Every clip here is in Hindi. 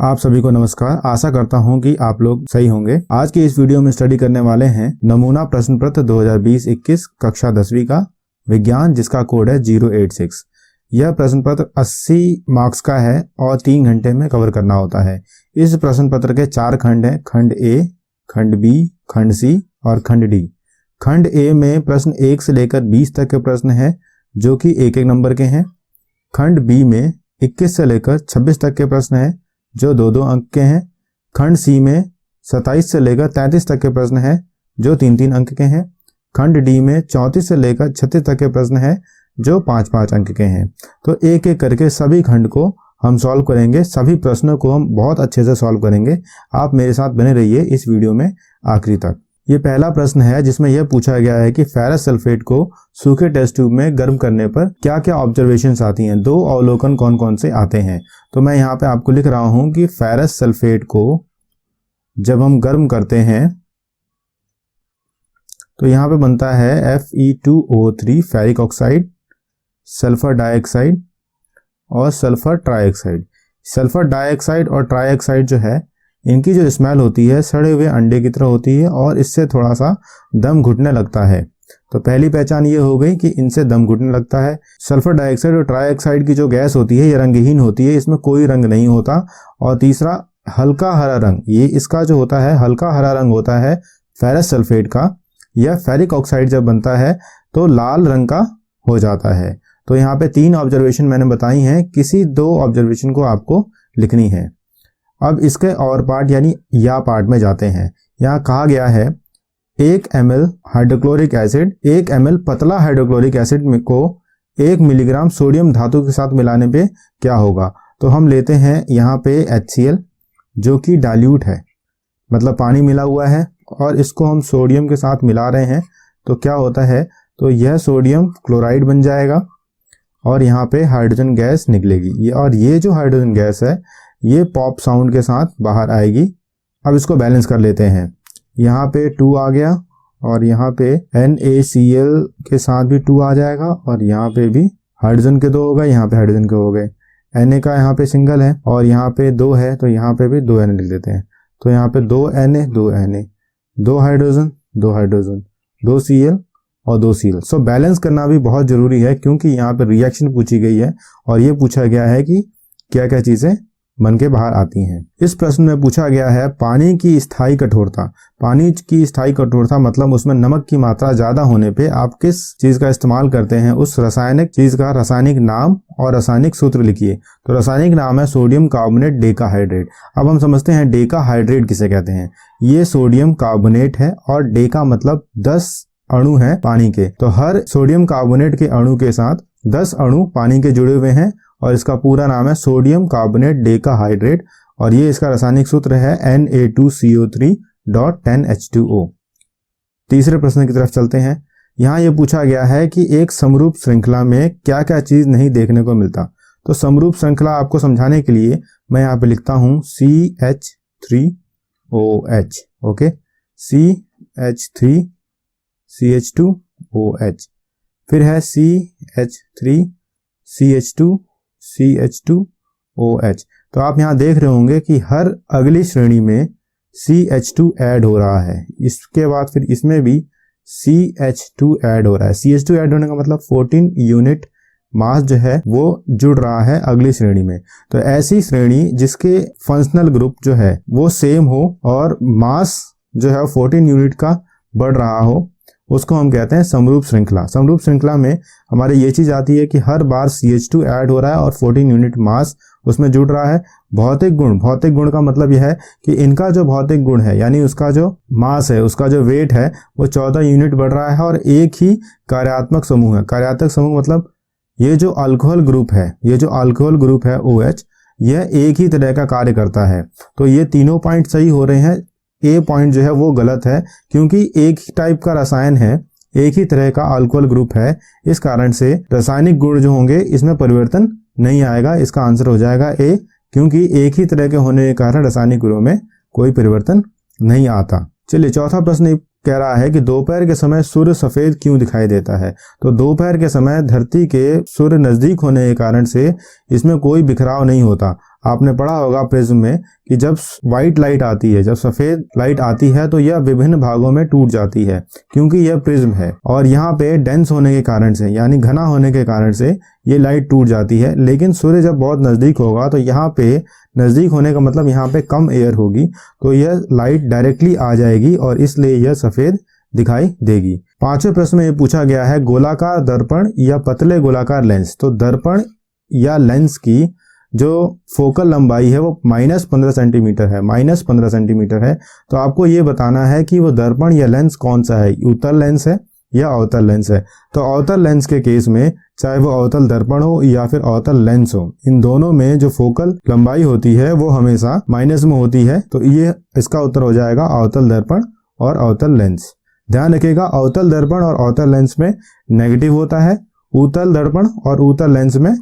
आप सभी को नमस्कार। आशा करता हूं कि आप लोग सही होंगे। आज की इस वीडियो में स्टडी करने वाले हैं नमूना प्रश्न पत्र 2020-21 कक्षा 10वीं का विज्ञान, जिसका कोड है 086। यह प्रश्न पत्र 80 मार्क्स का है और 3 घंटे में कवर करना होता है। इस प्रश्न पत्र के 4 खंड हैं, खंड ए, खंड बी, खंड सी और खंड डी। खंड ए में प्रश्न 1 से लेकर 20 तक के प्रश्न हैं जो कि 1-1 नंबर के हैं। खंड बी में 21 से लेकर 26 तक के प्रश्न हैं जो 2-2 अंक के हैं। खंड सी में 27 से लेकर 33 तक के प्रश्न हैं जो 3-3 अंक के हैं। खंड डी में 34 से लेकर 36 तक के प्रश्न हैं जो 5-5 अंक के हैं। तो एक एक करके सभी खंड को हम सॉल्व करेंगे। सभी प्रश्नों को हम बहुत अच्छे से सॉल्व करेंगे। आप मेरे साथ बने रहिए इस वीडियो में आखिरी तक। ये पहला प्रश्न है जिसमें यह पूछा गया है कि फेरस सल्फेट को सूखे टेस्ट ट्यूब में गर्म करने पर क्या क्या ऑब्जर्वेशंस आती हैं। 2 अवलोकन कौन कौन से आते हैं। तो मैं यहाँ पे आपको लिख रहा हूं कि फेरस सल्फेट को जब हम गर्म करते हैं तो यहाँ पे बनता है Fe2O3 ferric oxide, sulphur dioxide और सल्फर ट्राइऑक्साइड। सल्फर डाइऑक्साइड और ट्राइऑक्साइड जो है, इनकी जो स्मेल होती है सड़े हुए अंडे की तरह होती है और इससे थोड़ा सा दम घुटने लगता है। तो पहली पहचान ये हो गई कि इनसे दम घुटने लगता है। सल्फर डाइऑक्साइड और ट्राइऑक्साइड की जो गैस होती है ये रंगहीन होती है, इसमें कोई रंग नहीं होता। और तीसरा हल्का हरा रंग, ये इसका जो होता है हल्का हरा रंग होता है फेरस सल्फेट का। यह फेरिक ऑक्साइड जब बनता है तो लाल रंग का हो जाता है। तो यहाँ पे 3 ऑब्जर्वेशन मैंने बताई हैं, किसी 2 ऑब्जर्वेशन को आपको लिखनी है। अब इसके और पार्ट यानी या पार्ट में जाते हैं। यहाँ कहा गया है 1 ml हाइड्रोक्लोरिक एसिड, 1 ml पतला हाइड्रोक्लोरिक एसिड को 1 मिलीग्राम सोडियम धातु के साथ मिलाने पे क्या होगा। तो हम लेते हैं यहाँ पे HCl जो कि डाइल्यूट है, मतलब पानी मिला हुआ है, और इसको हम सोडियम के साथ मिला रहे हैं। तो क्या होता है, तो यह सोडियम क्लोराइड बन जाएगा और यहाँ पे हाइड्रोजन गैस निकलेगी। और ये जो हाइड्रोजन गैस है ये पॉप साउंड के साथ बाहर आएगी। अब इसको बैलेंस कर लेते हैं। यहाँ पे 2 आ गया और यहाँ पे NaCl के साथ भी 2 आ जाएगा और यहाँ पे भी हाइड्रोजन के 2 हो गए, यहाँ पे हाइड्रोजन के हो गए। Na का यहाँ पे सिंगल है और यहाँ पे 2 है तो यहाँ पे भी 2 Na लिख देते हैं। तो यहाँ पे 2 Na 2 Na, 2 hydrogen 2 hydrogen, 2 Cl और 2 Cl। सो बैलेंस करना भी बहुत जरूरी है क्योंकि यहाँ पे रिएक्शन पूछी गई है और ये पूछा गया है कि क्या क्या चीजें बन के बाहर आती हैं। इस प्रश्न में पूछा गया है पानी की स्थायी कठोरता। पानी की स्थायी कठोरता मतलब उसमें नमक की मात्रा ज्यादा होने पे आप किस चीज का इस्तेमाल करते हैं, उस रासायनिक चीज का रासायनिक नाम और रासायनिक सूत्र लिखिए। तो रासायनिक नाम है सोडियम कार्बोनेट डेकाहाइड्रेट। अब हम समझते हैं डेकाहाइड्रेट किसे कहते हैं। ये सोडियम कार्बोनेट है और डेका मतलब 10 अणु हैं पानी के। तो हर सोडियम कार्बोनेट के अणु के साथ 10 अणु पानी के जुड़े हुए हैं और इसका पूरा नाम है सोडियम कार्बोनेट डेकाहाइड्रेट और ये इसका रासायनिक सूत्र है Na2CO3.10H2O। तीसरे प्रश्न की तरफ चलते हैं। यहाँ ये पूछा गया है कि एक समरूप श्रृंखला में क्या क्या चीज नहीं देखने को मिलता। तो समरूप श्रृंखला आपको समझाने के लिए मैं यहाँ पे लिखता हूँ CH3OH। ओके, CH3CH2OH, फिर है CH3CH2CH2OH। तो आप यहाँ देख रहे होंगे कि हर अगली श्रेणी में CH2 ऐड हो रहा है। इसके बाद फिर इसमें भी CH2 ऐड हो रहा है। CH2 ऐड होने का मतलब 14 यूनिट मास जो है वो जुड़ रहा है अगली श्रेणी में। तो ऐसी श्रेणी जिसके फंक्शनल ग्रुप जो है वो सेम हो और मास जो है 14 यूनिट का बढ़ रहा हो, उसको हम कहते हैं समरूप श्रृंखला। समरूप श्रृंखला में हमारे ये चीज आती है कि हर बार CH2 ऐड हो रहा है और 14 यूनिट मास उसमें जुड़ रहा है। भौतिक गुण का मतलब यह है कि इनका जो भौतिक गुण है यानी उसका जो मास है, उसका जो वेट है वो 14 यूनिट बढ़ रहा है और एक ही कार्यात्मक समूह है। कार्यात्मक समूह मतलब ये जो अल्कोहल ग्रुप है, ये जो अल्कोहल ग्रुप है OH, यह एक ही तरह का कार्य करता है। तो ये तीनों पॉइंट सही हो रहे हैं। ए पॉइंट जो है वो गलत है क्योंकि एक ही टाइप का रसायन है, एक ही तरह का अल्कोहल ग्रुप है, इस कारण से रासायनिक गुण जो होंगे इसमें परिवर्तन नहीं आएगा। इसका आंसर हो जाएगा ए, क्योंकि एक ही तरह के होने के कारण रासायनिक गुणों में कोई परिवर्तन नहीं आता। चलिए, चौथा प्रश्न कह रहा है कि दोपहर के समय सूर्य सफेद क्यों दिखाई देता है। तो दोपहर के समय धरती के सूर्य नजदीक होने के कारण से इसमें कोई बिखराव नहीं होता। आपने पढ़ा होगा प्रिज्म में कि जब व्हाइट लाइट आती है, जब सफेद लाइट आती है तो यह विभिन्न भागों में टूट जाती है क्योंकि यह प्रिज्म है और यहाँ पे डेंस होने के कारण से यानी घना होने के कारण से ये लाइट टूट जाती है। लेकिन सूर्य जब बहुत नजदीक होगा तो यहाँ पे नजदीक होने का मतलब यहाँ पे कम एयर होगी तो यह लाइट डायरेक्टली आ जाएगी और इसलिए यह सफेद दिखाई देगी। पांचवें प्रश्न में ये पूछा गया है गोलाकार दर्पण या पतले गोलाकार लेंस। तो दर्पण या लेंस की जो फोकल लंबाई है वो -15 सेंटीमीटर है, -15 सेंटीमीटर है। तो आपको ये बताना है कि वो दर्पण या लेंस कौन सा है, उत्तल लेंस है या अवतल लेंस है। तो अवतल लेंस के केस में चाहे वो अवतल दर्पण हो या फिर अवतल लेंस हो, इन दोनों में जो फोकल लंबाई होती है वो हमेशा माइनस में होती है। तो ये इसका उत्तर हो जाएगा अवतल दर्पण और अवतल लेंस। ध्यान रखिएगा अवतल दर्पण और अवतल लेंस में नेगेटिव होता है, उत्तल दर्पण और उत्तल लेंस में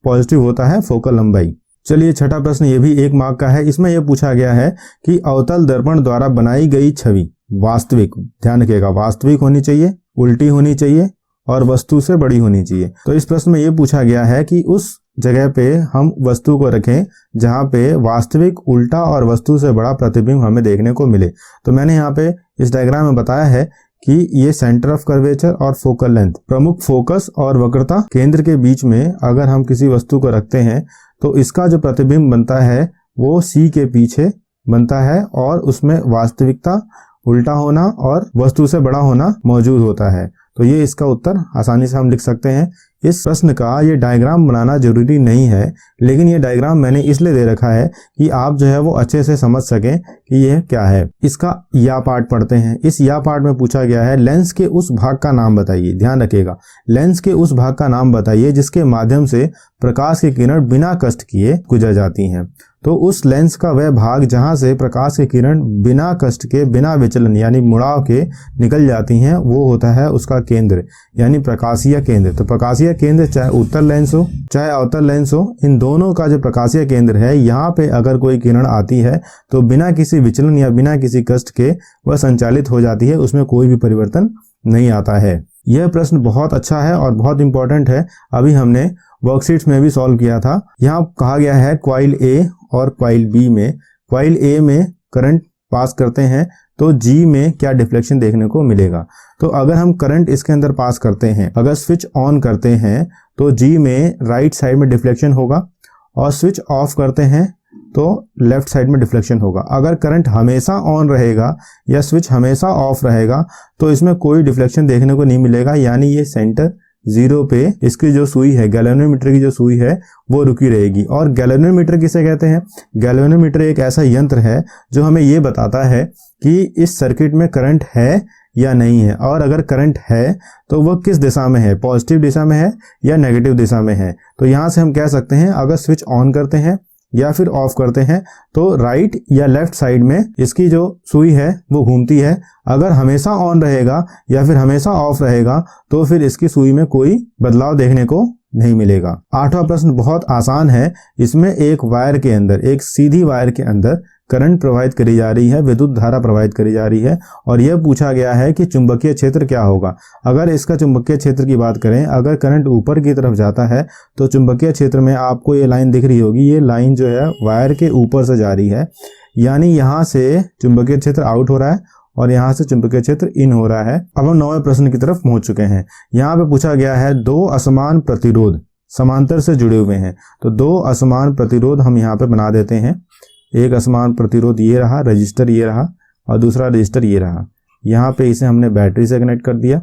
पॉजिटिव होता है फोकल लंबाई। चलिए छठा प्रश्न ये भी 1 मार्क का है। इसमें यह पूछा गया है कि अवतल दर्पण द्वारा बनाई गई छवि वास्तविक, ध्यान रखिएगा वास्तविक होनी चाहिए, उल्टी होनी चाहिए और वस्तु से बड़ी होनी चाहिए। तो इस प्रश्न में यह पूछा गया है कि उस जगह पे हम वस्तु को रखें जहां पे वास्तविक उल्टा और वस्तु से बड़ा प्रतिबिंब हमें देखने को मिले। तो मैंने यहाँ पे इस डायग्राम में बताया है कि ये सेंटर ऑफ कर्वेचर और फोकल लेंथ, प्रमुख फोकस और वक्रता केंद्र के बीच में अगर हम किसी वस्तु को रखते हैं तो इसका जो प्रतिबिंब बनता है वो C के पीछे बनता है और उसमें वास्तविकता, उल्टा होना और वस्तु से बड़ा होना मौजूद होता है। तो ये इसका उत्तर आसानी से हम लिख सकते हैं। इस प्रश्न का ये डायग्राम बनाना जरूरी नहीं है, लेकिन ये डायग्राम मैंने इसलिए दे रखा है कि आप जो है वो अच्छे से समझ सकें कि यह क्या है। इसका या पार्ट पढ़ते हैं। इस या पार्ट में पूछा गया है लेंस के उस भाग का नाम बताइए। ध्यान रखिएगा लेंस के उस भाग का नाम बताइए जिसके माध्यम से प्रकाश की किरण बिना कष्ट किए गुजर जाती हैं। तो उस लेंस का वह भाग जहां से प्रकाश की किरण बिना कष्ट के, बिना विचलन यानी मुड़ाव के निकल जाती हैं वो होता है उसका केंद्र यानी प्रकाशीय केंद्र। तो प्रकाशीय केंद्र चाहे उत्तल लेंस हो चाहे अवतल लेंस हो, इन दोनों का जो प्रकाशीय केंद्र है यहाँ पे अगर कोई किरण आती है तो बिना किसी विचलन या बिना किसी कष्ट के वह संचालित हो जाती है, उसमें कोई भी परिवर्तन नहीं आता है। यह प्रश्न बहुत अच्छा है और बहुत इंपॉर्टेंट है। अभी हमने वर्कशीट्स में भी सॉल्व किया था। यहाँ कहा गया है कॉइल ए और कॉइल बी में, कॉइल ए में करंट पास करते हैं तो जी में क्या डिफ्लेक्शन देखने को मिलेगा। तो अगर हम करंट इसके अंदर पास करते हैं, अगर स्विच ऑन करते हैं तो जी में राइट साइड में डिफ्लेक्शन होगा और स्विच ऑफ करते हैं तो लेफ्ट साइड में डिफ्लेक्शन होगा। अगर करंट हमेशा ऑन रहेगा या स्विच हमेशा ऑफ रहेगा तो इसमें कोई डिफ्लेक्शन देखने को नहीं मिलेगा, यानी ये सेंटर 0 पे इसकी जो सुई है, गैल्वेनोमीटर की जो सुई है वो रुकी रहेगी। और गैल्वेनोमीटर किसे कहते हैं? गैल्वेनोमीटर एक ऐसा यंत्र है जो हमें ये बताता है कि इस सर्किट में करंट है या नहीं है, और अगर करंट है तो वह किस दिशा में है, पॉजिटिव दिशा में है या नेगेटिव दिशा में है। तो यहां से हम कह सकते हैं अगर स्विच ऑन करते हैं या फिर ऑफ करते हैं तो राइट या लेफ्ट साइड में इसकी जो सुई है वो घूमती है। अगर हमेशा ऑन रहेगा या फिर हमेशा ऑफ रहेगा तो फिर इसकी सुई में कोई बदलाव देखने को नहीं मिलेगा। 8वां प्रश्न बहुत आसान है। इसमें एक वायर के अंदर, एक सीधी वायर के अंदर करंट प्रवाहित करी जा रही है, विद्युत धारा प्रवाहित करी जा रही है, और यह पूछा गया है कि चुंबकीय क्षेत्र क्या होगा। अगर इसका चुंबकीय क्षेत्र की बात करें, अगर करंट ऊपर की तरफ जाता है तो चुंबकीय क्षेत्र में आपको ये लाइन दिख रही होगी, ये लाइन जो है वायर के ऊपर से जा रही है, यानी यहाँ से चुंबकीय क्षेत्र आउट हो रहा है और यहाँ से चुंबकीय क्षेत्र इन हो रहा है। अब हम 9वें प्रश्न की तरफ पहुंच चुके हैं। यहाँ पे पूछा गया है दो असमान प्रतिरोध समांतर से जुड़े हुए हैं। तो दो असमान प्रतिरोध हम यहाँ पे बना देते हैं। एक असमान प्रतिरोध ये रहा, रजिस्टर ये रहा, और दूसरा रजिस्टर ये रहा। यहाँ पे इसे हमने बैटरी से कनेक्ट कर दिया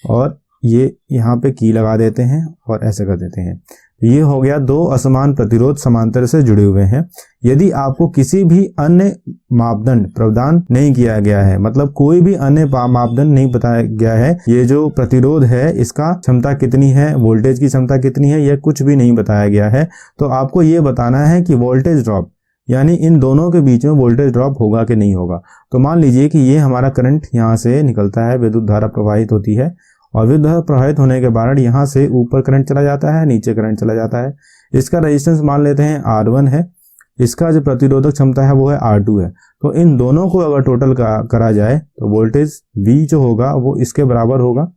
और ये यहाँ पे की लगा देते हैं और ऐसे कर देते हैं। ये हो गया दो असमान प्रतिरोध समांतर से जुड़े हुए हैं। यदि आपको किसी भी अन्य मापदंड प्रदान नहीं किया गया है, मतलब कोई भी अन्य मापदंड नहीं बताया गया है, ये जो प्रतिरोध है इसका क्षमता कितनी है, वोल्टेज की क्षमता कितनी है, यह कुछ भी नहीं बताया गया है, तो आपको ये बताना है कि वोल्टेज ड्रॉप यानी इन दोनों के बीच में वोल्टेज ड्रॉप होगा कि नहीं होगा। तो मान लीजिए कि ये हमारा करंट यहाँ से निकलता है, विद्युत धारा प्रवाहित होती है, और विद्युत धारा प्रवाहित होने के कारण यहाँ से ऊपर करंट चला जाता है, नीचे करंट चला जाता है। इसका रेजिस्टेंस मान लेते हैं R1 है, इसका जो प्रतिरोधक क्षमता है वो है R2 है। तो इन दोनों को अगर टोटल करा जाए तो वोल्टेज V जो होगा वो इसके बराबर होगा,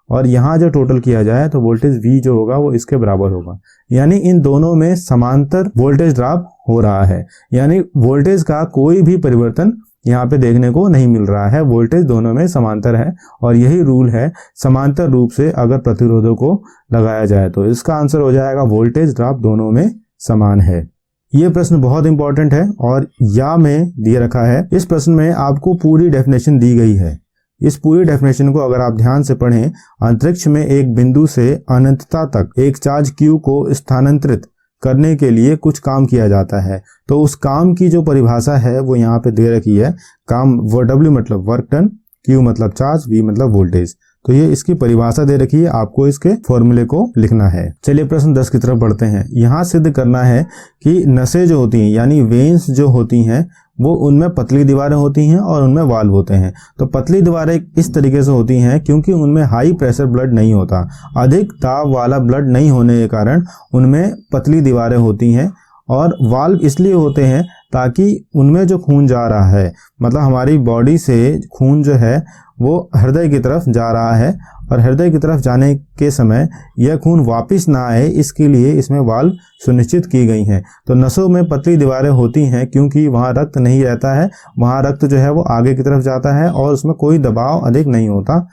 और यहाँ जो टोटल किया जाए तो वोल्टेज V जो होगा वो इसके बराबर होगा। यानी इन दोनों में समांतर वोल्टेज ड्रॉप हो रहा है, यानी वोल्टेज का कोई भी परिवर्तन यहाँ पे देखने को नहीं मिल रहा है, वोल्टेज दोनों में समांतर है। और यही रूल है, समांतर रूप से अगर प्रतिरोधों को लगाया जाए तो इसका आंसर हो जाएगा वोल्टेज ड्रॉप दोनों में समान है। ये प्रश्न बहुत इंपॉर्टेंट है और या में दिए रखा है। इस प्रश्न में आपको पूरी डेफिनेशन दी गई है। इस पूरी डेफिनेशन को अगर आप ध्यान से पढ़ें, अंतरिक्ष में एक बिंदु से अनंतता तक एक चार्ज Q को स्थानांतरित करने के लिए कुछ काम किया जाता है। तो उस काम की जो परिभाषा है वो यहाँ पे दे रखी है। काम वो W मतलब वर्क डन, Q मतलब चार्ज, V मतलब वोल्टेज। तो ये इसकी परिभाषा दे रखी है, आपको इसके फॉर्मूले को लिखना है। चलिए प्रश्न 10 की तरफ बढ़ते हैं। यहाँ सिद्ध करना है कि नसें जो होती हैं यानी वेन्स जो होती हैं वो उनमें पतली दीवारें होती हैं और उनमें वाल्व होते हैं। तो पतली दीवारें इस तरीके से होती हैं क्योंकि उनमें हाई प्रेशर ब्लड नहीं होता, अधिक दाब वाला ब्लड नहीं होने के कारण उनमें पतली दीवारें होती हैं। और वाल्व इसलिए होते हैं ताकि उनमें जो खून जा रहा है, मतलब हमारी बॉडी से खून जो है वो हृदय की तरफ जा रहा है और हृदय की तरफ जाने के समय यह खून वापस ना आए, इसके लिए इसमें वाल्व सुनिश्चित की गई हैं। तो नसों में पतली दीवारें होती हैं क्योंकि वहाँ रक्त नहीं रहता है, वहाँ रक्त जो है वो आगे की तरफ जाता है और उसमें कोई दबाव अधिक नहीं होता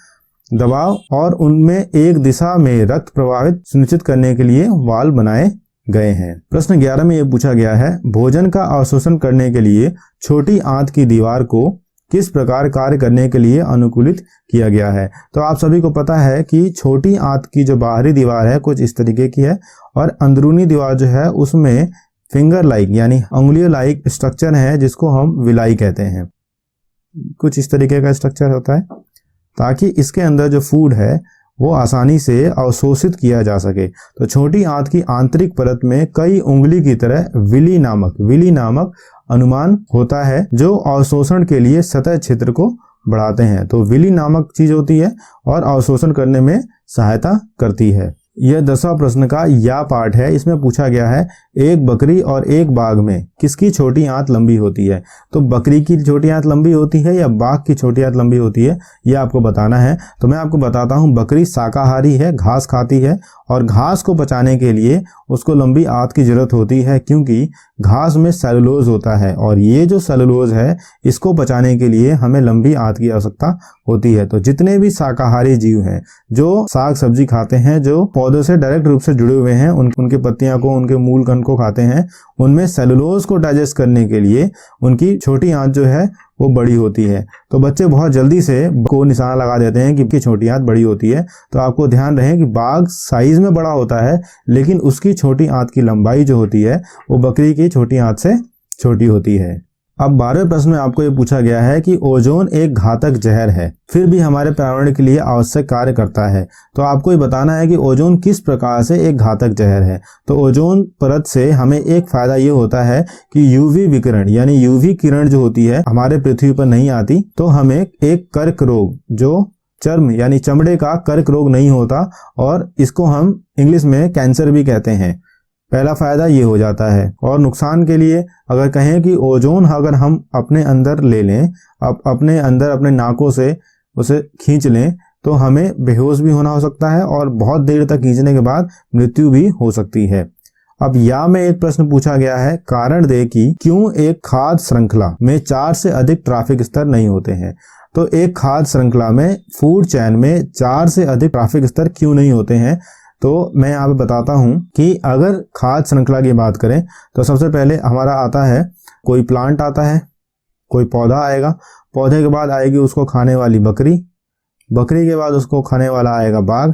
दबाव और उनमें एक दिशा में रक्त प्रवाहित सुनिश्चित करने के लिए वाल्व बनाए गए हैं। प्रश्न 11 में यह पूछा गया है, भोजन का अवशोषण करने के लिए छोटी आंत की दीवार को किस प्रकार कार्य करने के लिए अनुकूलित किया गया है। तो आप सभी को पता है कि छोटी आंत की जो बाहरी दीवार है कुछ इस तरीके की है और अंदरूनी दीवार जो है उसमें फिंगर लाइक यानी अंगुलियों लाइक स्ट्रक्चर है जिसको हम विलाई कहते हैं। कुछ इस तरीके का स्ट्रक्चर होता है ताकि इसके अंदर जो फूड है वो आसानी से अवशोषित किया जा सके। तो छोटी आंत की आंतरिक परत में कई उंगली की तरह विली नामक अनुमान होता है जो अवशोषण के लिए सतह क्षेत्र को बढ़ाते हैं। तो विली नामक चीज होती है और अवशोषण करने में सहायता करती है। यह 10वां प्रश्न का या पार्ट है। इसमें पूछा गया है, एक बकरी और एक बाघ में किसकी छोटी आंत लंबी होती है। तो बकरी की छोटी आंत लंबी होती है या बाघ की छोटी आंत लंबी होती है, यह आपको बताना है। तो मैं आपको बताता हूं, बकरी शाकाहारी है, घास खाती है और घास को पचाने के लिए उसको लंबी आंत की जरूरत होती है क्योंकि घास में सेलुलोज होता है और ये जो सेलुलोज है इसको पचाने के लिए हमें लंबी आंत की आवश्यकता होती है। तो जितने भी शाकाहारी जीव हैं जो साग सब्जी खाते हैं, जो पौधों से डायरेक्ट रूप से जुड़े हुए हैं, उनके पत्तियां को, उनके मूल कण को खाते हैं, उनमें सेलुलोज को डाइजेस्ट करने के लिए उनकी छोटी आंत जो है वो बड़ी होती है। तो बच्चे बहुत जल्दी से को निशाना लगा देते हैं कि छोटी आंत बड़ी होती है। तो आपको ध्यान रहे कि बाघ साइज में बड़ा होता है लेकिन उसकी छोटी आंत की लंबाई जो होती है वो बकरी की छोटी आंत से छोटी होती है। अब 12वें प्रश्न में आपको ये पूछा गया है कि ओजोन एक घातक जहर है फिर भी हमारे पर्यावरण के लिए आवश्यक कार्य करता है। तो आपको ये बताना है कि ओजोन किस प्रकार से एक घातक जहर है। तो ओजोन परत से हमें एक फायदा ये होता है कि यूवी विकिरण यानी यूवी किरण जो होती है हमारे पृथ्वी पर नहीं आती, तो हमें एक कर्क रोग जो चर्म यानी चमड़े का कर्क रोग नहीं होता और इसको हम इंग्लिश में कैंसर भी कहते हैं। पहला फायदा ये हो जाता है। और नुकसान के लिए अगर कहें कि ओजोन अगर हम अपने अंदर ले लें, अपने अंदर अपने नाकों से उसे खींच लें तो हमें बेहोश भी होना हो सकता है और बहुत देर तक खींचने के बाद मृत्यु भी हो सकती है। अब या में एक प्रश्न पूछा गया है, कारण दे कि क्यों एक खाद्य श्रृंखला में 4 से अधिक ट्रैफिक स्तर नहीं होते हैं। तो एक खाद्य श्रृंखला में, फूड चेन में 4 से अधिक ट्रैफिक स्तर क्यों नहीं होते हैं। तो मैं यहाँ पे बताता हूँ कि अगर खाद्य श्रृंखला की बात करें तो सबसे पहले हमारा आता है, कोई प्लांट आता है, कोई पौधा आएगा, पौधे के बाद आएगी उसको खाने वाली बकरी, बकरी के बाद उसको खाने वाला आएगा बाघ।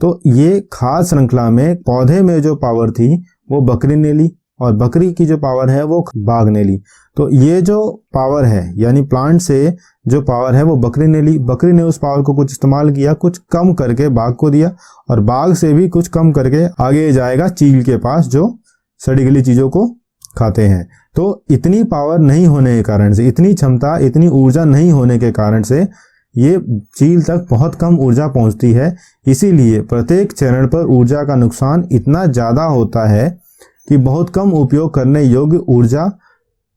तो ये खाद्य श्रृंखला में पौधे में जो पावर थी वो बकरी ने ली और बकरी की जो पावर है वो बाघ ने ली। तो ये जो पावर है यानी प्लांट से जो पावर है वो बकरी ने ली, बकरी ने उस पावर को कुछ इस्तेमाल किया, कुछ कम करके बाघ को दिया और बाघ से भी कुछ कम करके आगे जाएगा चील के पास जो सड़ी गली चीजों को खाते हैं। तो इतनी पावर नहीं होने के कारण से, इतनी क्षमता, इतनी ऊर्जा नहीं होने के कारण से ये चील तक बहुत कम ऊर्जा पहुंचती है। इसीलिए प्रत्येक चरण पर ऊर्जा का नुकसान इतना ज्यादा होता है कि बहुत कम उपयोग करने योग्य ऊर्जा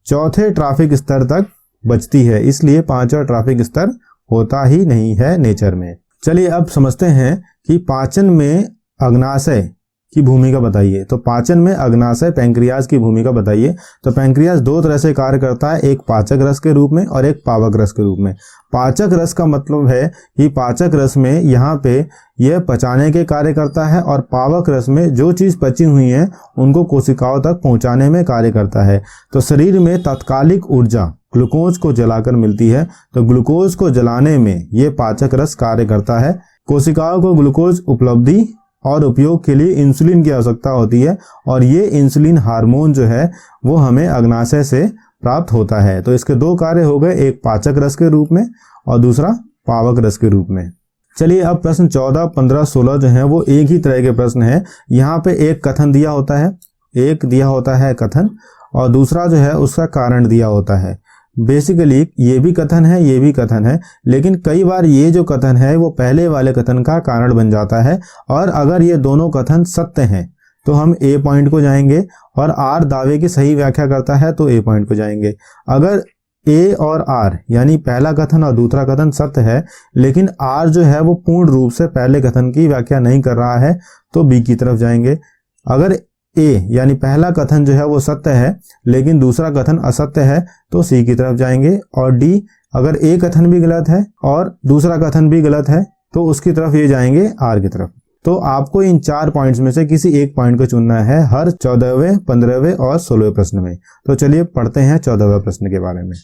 4थे ट्रैफिक स्तर तक बचती है। इसलिए 5वां ट्रैफिक स्तर होता ही नहीं है नेचर में। चलिए अब समझते हैं कि पाचन में अग्नाशय की भूमिका बताइए। तो पाचन में अग्नाशय पैंक्रियाज की भूमिका बताइए। तो पैंक्रियाज दो तरह से कार्य करता है, एक पाचक रस के रूप में और एक पावक रस के रूप में। पाचक रस का मतलब है कि पाचक रस में यहाँ पे यह पचाने के कार्य करता है और पावक रस में जो चीज पची हुई है उनको कोशिकाओं तक पहुंचाने में कार्य करता है। तो शरीर में तात्कालिक ऊर्जा ग्लूकोज को जलाकर मिलती है, तो ग्लूकोज को जलाने में ये पाचक रस कार्य करता है। कोशिकाओं को ग्लूकोज उपलब्धि और उपयोग के लिए इंसुलिन की आवश्यकता होती है और ये इंसुलिन हार्मोन जो है वो हमें अग्नाशय से प्राप्त होता है। तो इसके दो कार्य हो गए, एक पाचक रस के रूप में और दूसरा पावक रस के रूप में। चलिए अब प्रश्न 14, 15, 16 जो है वो एक ही तरह के प्रश्न है। यहाँ पे एक कथन दिया होता है, एक दिया होता है कथन और दूसरा जो है उसका कारण दिया होता है। बेसिकली ये भी कथन है, ये भी कथन है, लेकिन कई बार ये जो कथन है वो पहले वाले कथन का कारण बन जाता है और अगर ये दोनों कथन सत्य हैं तो हम ए पॉइंट को जाएंगे और आर दावे की सही व्याख्या करता है तो ए पॉइंट को जाएंगे। अगर ए और आर यानी पहला कथन और दूसरा कथन सत्य है लेकिन आर जो है वो पूर्ण रूप से पहले कथन की व्याख्या नहीं कर रहा है तो बी की तरफ जाएंगे। अगर ए यानी पहला कथन जो है वो सत्य है लेकिन दूसरा कथन असत्य है तो सी की तरफ जाएंगे। और डी अगर ए कथन भी गलत है और दूसरा कथन भी गलत है तो उसकी तरफ ये जाएंगे आर की तरफ। तो आपको इन 4 पॉइंट्स में से किसी एक पॉइंट को चुनना है हर 14वें, 15वें और 16वें प्रश्न में। तो चलिए पढ़ते हैं 14वें प्रश्न के बारे में।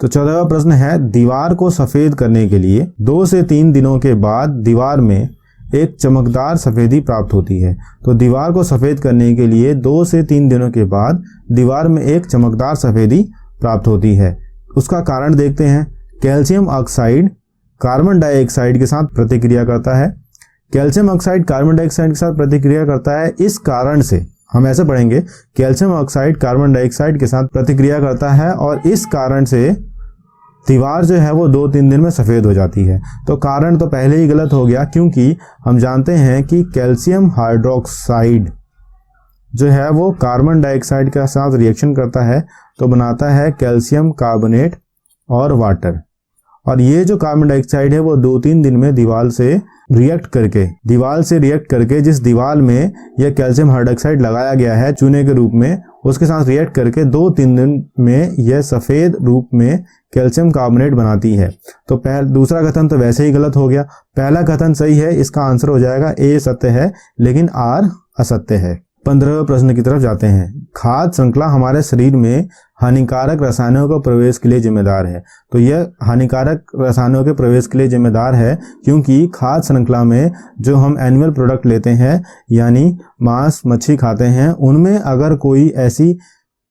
तो 14वां प्रश्न है, दीवार को सफेद करने के लिए 2 से 3 दिनों के बाद दीवार में एक चमकदार सफेदी प्राप्त होती है। तो दीवार को सफेद करने के लिए 2 से 3 दिनों के बाद दीवार में एक चमकदार सफेदी प्राप्त होती है। उसका कारण देखते हैं। कैल्शियम ऑक्साइड कार्बन डाइऑक्साइड के साथ प्रतिक्रिया करता है। कैल्शियम ऑक्साइड कार्बन डाइऑक्साइड के साथ प्रतिक्रिया करता है, इस कारण से हम ऐसे पढ़ेंगे, कैल्शियम ऑक्साइड कार्बन डाइऑक्साइड के साथ प्रतिक्रिया करता है और इस कारण से दीवार जो है वो 2-3 दिन में सफेद हो जाती है। तो कारण तो पहले ही गलत हो गया क्योंकि हम जानते हैं कि कैल्शियम हाइड्रोक्साइड जो है वो कार्बन डाइऑक्साइड के साथ रिएक्शन करता है तो बनाता है कैल्शियम कार्बोनेट और वाटर। और ये जो कार्बन डाइऑक्साइड है वो 2-3 दिन में दीवार से रिएक्ट करके जिस दीवार में यह कैल्शियम हाइड्रोक्साइड लगाया गया है चूने के रूप में, उसके साथ रिएक्ट करके 2-3 दिन में यह सफेद रूप में कैल्शियम कार्बोनेट बनाती है। तो दूसरा कथन तो वैसे ही गलत हो गया, पहला कथन सही है। इसका आंसर हो जाएगा ए सत्य है लेकिन आर असत्य है। 15वें प्रश्न की तरफ जाते हैं। खाद्य श्रृंखला हमारे शरीर में हानिकारक रसायनों के प्रवेश के लिए जिम्मेदार है। तो यह हानिकारक रसायनों के प्रवेश के लिए जिम्मेदार है क्योंकि खाद्य श्रृंखला में जो हम एनिमल प्रोडक्ट लेते हैं यानी मांस मच्छी खाते हैं, उनमें अगर कोई ऐसी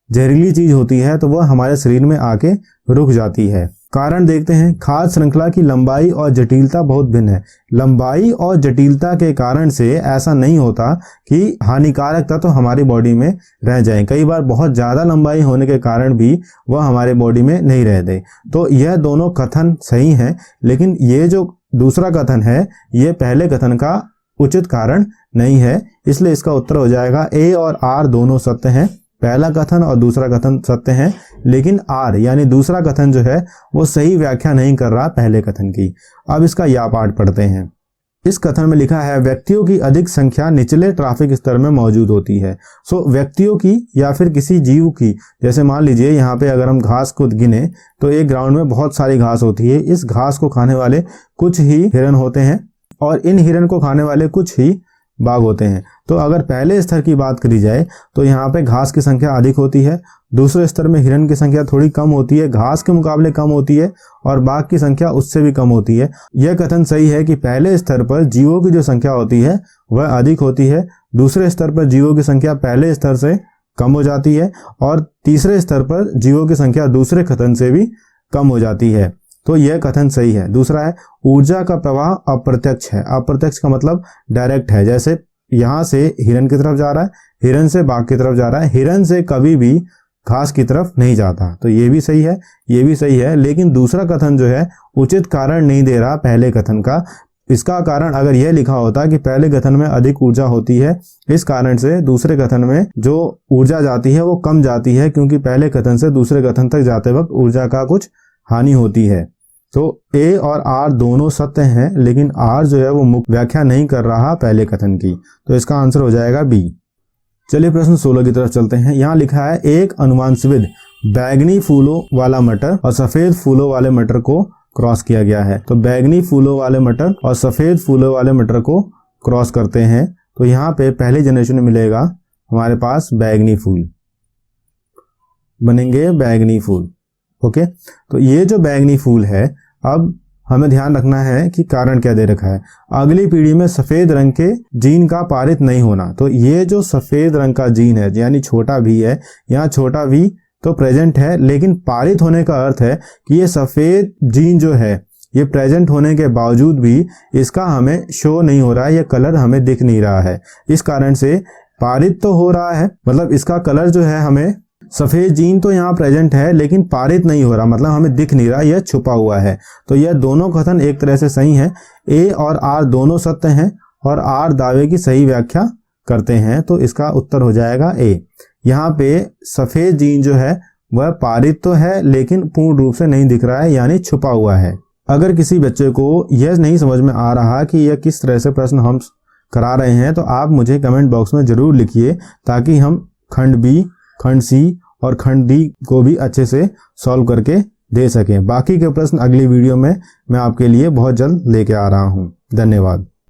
जहरीली चीज होती है तो वह हमारे शरीर में आके रुक जाती है। कारण देखते हैं। खाद्य श्रृंखला की लंबाई और जटिलता बहुत भिन्न है। लंबाई और जटिलता के कारण से ऐसा नहीं होता कि हानिकारक तत्व तो हमारी बॉडी में रह जाएं। कई बार बहुत ज्यादा लंबाई होने के कारण भी वह हमारे बॉडी में नहीं रहते। तो यह दोनों कथन सही हैं, लेकिन ये जो दूसरा कथन है ये पहले कथन का उचित कारण नहीं है, इसलिए इसका उत्तर हो जाएगा ए और आर दोनों सत्य हैं। पहला कथन और दूसरा कथन सत्य हैं, लेकिन आर यानी दूसरा कथन जो है वो सही व्याख्या नहीं कर रहा पहले कथन की। अब इसका या पाठ पढ़ते हैं। इस कथन में लिखा है, व्यक्तियों की अधिक संख्या निचले ट्रैफिक स्तर में मौजूद होती है। सो व्यक्तियों की या फिर किसी जीव की, जैसे मान लीजिए यहाँ पे अगर हम घास को गिने तो एक ग्राउंड में बहुत सारी घास होती है। इस घास को खाने वाले कुछ ही हिरन होते हैं और इन हिरन को खाने वाले कुछ ही बाघ होते हैं। तो अगर पहले स्तर की बात करी जाए तो यहाँ पे घास की संख्या अधिक होती है, दूसरे स्तर में हिरन की संख्या थोड़ी कम होती है, घास के मुकाबले कम होती है और बाघ की संख्या उससे भी कम होती है। यह कथन सही है कि पहले स्तर पर जीवों की जो संख्या होती है वह अधिक होती है, दूसरे स्तर पर जीवों की संख्या पहले स्तर से कम हो जाती है और तीसरे स्तर पर जीवों की संख्या दूसरे कथन से भी कम हो जाती है। तो यह कथन सही है। दूसरा है, ऊर्जा का प्रवाह अप्रत्यक्ष है। अप्रत्यक्ष का मतलब डायरेक्ट है, जैसे यहां से हिरन की तरफ जा रहा है, हिरन से बाघ की तरफ जा रहा है, हिरन से कभी भी घास की तरफ नहीं जाता। तो ये भी सही है, ये भी सही है, लेकिन दूसरा कथन जो है उचित कारण नहीं दे रहा पहले कथन का। इसका कारण अगर यह लिखा होता कि पहले कथन में अधिक ऊर्जा होती है, इस कारण से दूसरे कथन में जो ऊर्जा जाती है वो कम जाती है, क्योंकि पहले कथन से दूसरे कथन तक जाते वक्त ऊर्जा का कुछ हानि होती है। तो ए और आर दोनों सत्य हैं, लेकिन आर जो है वो मुक्त व्याख्या नहीं कर रहा पहले कथन की, तो इसका आंसर हो जाएगा बी। चलिए प्रश्न 16 की तरफ चलते हैं। यहाँ लिखा है एक अनुमानस्विद बैगनी फूलों वाला मटर और सफेद फूलों वाले मटर को क्रॉस किया गया है। तो बैगनी फूलों वाले मटर और सफेद फूलों वाले मटर को क्रॉस करते हैं, तो यहाँ पे पहले जनरेशन में मिलेगा हमारे पास बैगनी फूल, बनेंगे बैगनी फूल। ओके, तो ये जो बैगनी फूल है, अब हमें ध्यान रखना है कि कारण क्या दे रखा है। अगली पीढ़ी में सफेद रंग के जीन का पारित नहीं होना। तो ये जो सफेद रंग का जीन है यानी छोटा वी है, यहाँ छोटा वी तो प्रेजेंट है, लेकिन पारित होने का अर्थ है कि ये सफेद जीन जो है ये प्रेजेंट होने के बावजूद भी इसका हमें शो नहीं हो रहा है, ये कलर हमें दिख नहीं रहा है। इस कारण से पारित तो हो रहा है, मतलब इसका कलर जो है हमें सफेद जीन तो यहाँ प्रेजेंट है लेकिन पारित नहीं हो रहा, मतलब हमें दिख नहीं रहा, यह छुपा हुआ है। तो यह दोनों कथन एक तरह से सही हैं। ए और आर दोनों सत्य हैं और आर दावे की सही व्याख्या करते हैं, तो इसका उत्तर हो जाएगा ए। यहाँ पे सफेद जीन जो है वह पारित तो है लेकिन पूर्ण रूप से नहीं दिख रहा है, यानी छुपा हुआ है। अगर किसी बच्चे को यह नहीं समझ में आ रहा कि यह किस तरह से प्रश्न हम करा रहे हैं, तो आप मुझे कमेंट बॉक्स में जरूर लिखिए, ताकि हम खंड बी, खंड सी और खंड डी को भी अच्छे से सॉल्व करके दे सकें। बाकी के प्रश्न अगली वीडियो में मैं आपके लिए बहुत जल्द लेके आ रहा हूं। धन्यवाद।